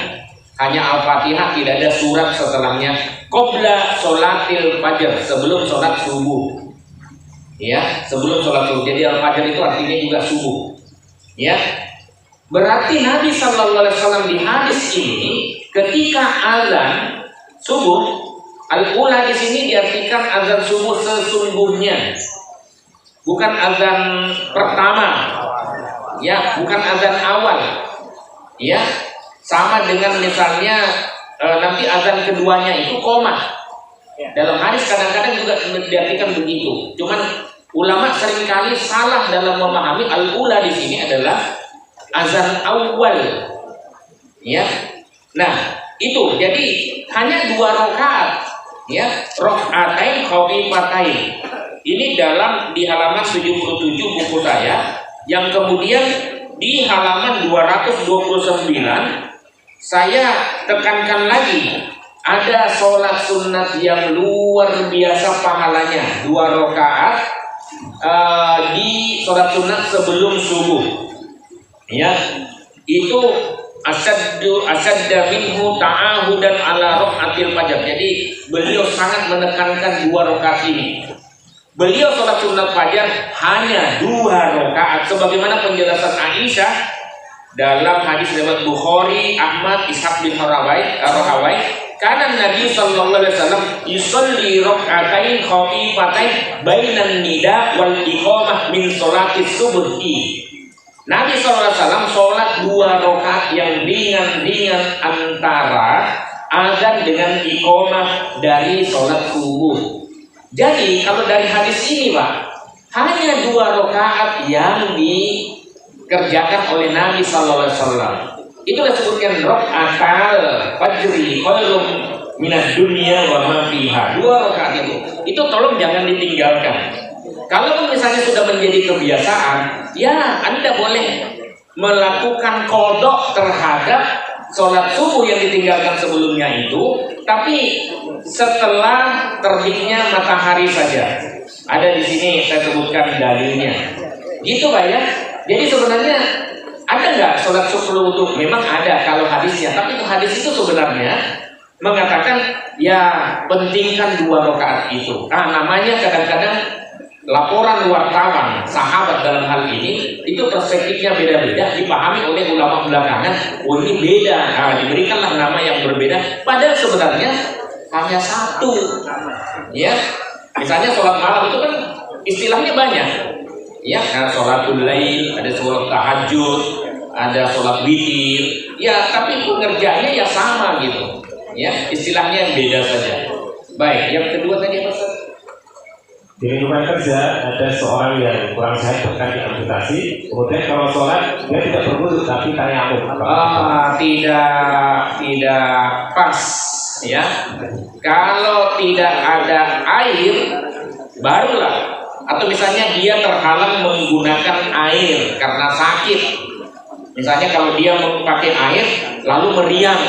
hanya Al-Fatihah, tidak ada surat setelahnya, qabla sholatil fajr, sebelum sholat subuh. Ya, sebelum sholat subuh. Jadi Al-Fajr itu artinya juga subuh. Ya. Berarti Nabi Shallallahu Alaihi Wasallam di hadis ini ketika azan subuh, al-ula di sini diartikan azan subuh sesungguhnya, bukan azan pertama, ya, bukan azan awal, ya, sama dengan misalnya nanti azan keduanya itu qomah. Dalam hadis kadang-kadang juga diartikan begitu. Cuman ulama seringkali salah dalam memahami al-ula di sini adalah azan awal, ya. Nah itu jadi hanya 2 rakaat, ya, rok'atain khofifatain. Ini di halaman 77 buku saya, yang kemudian di halaman 229 saya tekankan lagi, ada sholat sunat yang luar biasa pahalanya, 2 rakaat di sholat sunat sebelum subuh. Ya, itu asyadda minhu ta'ahudan ala rok'atil fajr. Jadi beliau sangat menekankan 2 rakaat ini. Beliau sholat sunat fajar hanya 2 rakaat, sebagaimana penjelasan Aisyah dalam hadis riwayat Bukhari, Ahmad, Ishaq bin Rahawai. Karena Nabi Sallallahu Alaihi Wasallam yusolli rok'atain khofifatain bainan nida wal iqamah min sholatis subuhi. Nabi SAW sholat 2 rakaat yang ringan-ringan antara azan dengan iqamah dari sholat subuh. Jadi kalau dari hadis ini Pak, hanya 2 rakaat yang dikerjakan oleh Nabi SAW. Itulah disebutkan rakaatal fajri khairum minad dunya wa ma fiha. 2 rakaat itu tolong jangan ditinggalkan. Kalau misalnya sudah menjadi kebiasaan, ya Anda boleh melakukan qodok terhadap sholat subuh yang ditinggalkan sebelumnya itu, tapi setelah terbitnya matahari saja. Ada di sini saya sebutkan dalilnya. Gitu Pak ya. Jadi sebenarnya ada nggak sholat subuh wudu? Memang ada kalau hadisnya, tapi hadis itu sebenarnya mengatakan ya pentingkan 2 rakaat itu. Nah namanya kadang-kadang laporan wartawan sahabat dalam hal ini itu perspektifnya beda-beda, dipahami oleh ulama belakangan. Oh ini beda, nah, diberikanlah nama yang berbeda. Padahal sebenarnya hanya 1, ya. Misalnya sholat malam itu kan istilahnya banyak, ya. Nah, sholatul lail, ada sholat tahajud, ada sholat witir, ya tapi pengerjaannya ya sama gitu, ya istilahnya yang beda saja. Baik, yang kedua tadi apa Ustaz? Di lingkungan kerja ada seorang yang kurang sehat bahkan diamputasi, kemudian kalau sholat dia tidak berwudu tapi tayamum. Tidak pas, ya. Kalau tidak ada air, barulah. Atau misalnya dia terhalang menggunakan air karena sakit. Misalnya kalau dia memakai air lalu meriang,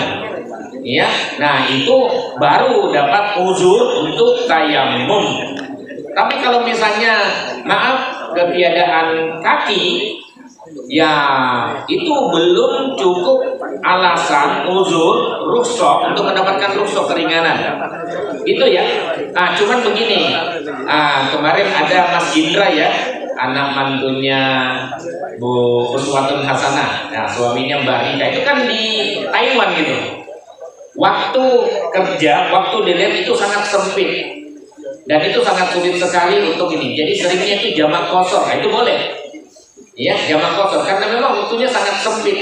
ya. Nah itu baru dapat uzur untuk tayamum. Tapi kalau misalnya maaf ketiadaan kaki, ya itu belum cukup alasan uzur rukhsah untuk mendapatkan rukhsah keringanan. Itu ya. Nah, cuman begini. Kemarin ada Mas Indra ya, anak mantunya Bu Uswatun Hasanah. Nah, suaminya Mbak Rika itu kan di Taiwan gitu. Waktu kerja, waktu dilihat itu sangat sempit. Dan itu sangat sulit sekali untuk ini. Jadi seringnya itu jamak kosor. Nah, itu boleh. Ya, jamak kosor karena memang waktunya sangat sempit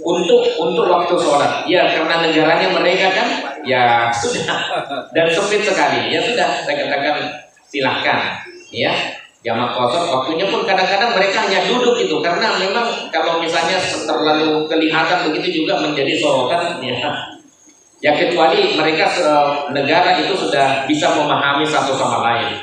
untuk waktu sholat. Ya, karena negaranya mereka kan ya sudah dan sempit sekali. Ya sudah, saya katakan silahkan. Ya, jamak kosor waktunya pun kadang-kadang mereka hanya duduk itu karena memang kalau misalnya terlalu kelihatan begitu juga menjadi sorotan ya. Ya kecuali mereka negara itu sudah bisa memahami satu sama lain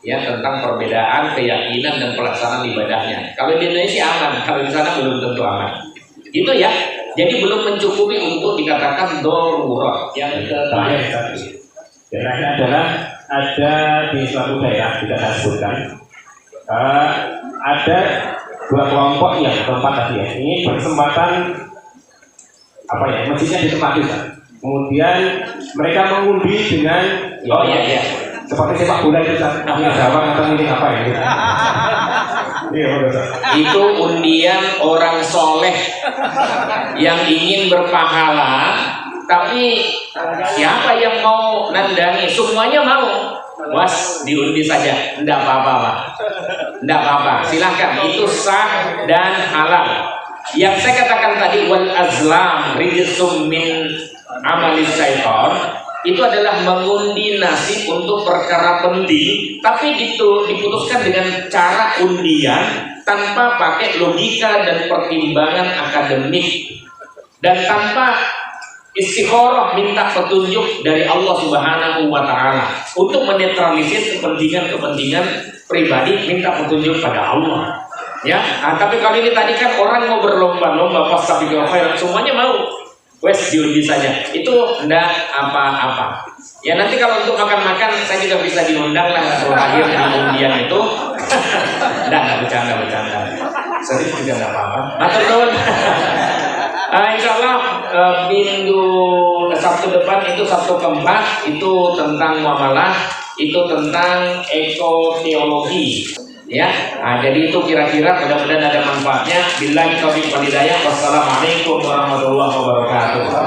ya tentang perbedaan keyakinan dan pelaksanaan ibadahnya. Kalau di Indonesia aman, kalau di sana belum tentu aman. Gitu ya. Jadi belum mencukupi untuk dikatakan darurat. Yang terakhir adalah ada di suatu daerah tidak saya sebutkan, ada dua kelompok yang tempat tadi ya. Ini berkesempatan apa ya? Masjidnya ditempati kan. Kemudian mereka mengundi dengan seperti sepak bola itu namanya Jawa atau ini apa ya? Itu undian orang soleh yang ingin berpahala, tapi siapa yang mau nandangi? Semuanya mau. Was diundi saja, tidak apa-apa Pak. Tidak apa-apa, silahkan. Itu sah dan halal. Yang saya katakan tadi wal azlam rijsum min amalis syaitan itu adalah mengundi nasib untuk perkara penting, tapi diputuskan dengan cara undian tanpa pakai logika dan pertimbangan akademik dan tanpa istikharah minta petunjuk dari Allah Subhanahu wa taala untuk menetralisir kepentingan pribadi, minta petunjuk pada Allah. Ya, tapi kali ini tadi kan orang mau berlomba-lomba pas tapi semuanya mau. Wes diundi saja, itu enggak apa-apa. Ya nanti kalau untuk makan-makan saya juga bisa diundang lah kalau hadir di undian itu. Enggak bercanda. Serius juga enggak apa-apa. Matur nuwun. Insyaallah minggu Sabtu depan itu Sabtu keempat itu tentang muamalah, itu tentang ekoteologi. Ya, jadi itu kira-kira mudah-mudahan ada manfaatnya. Billahi taufiq wal hidayah. Wassalamualaikum warahmatullahi wabarakatuh.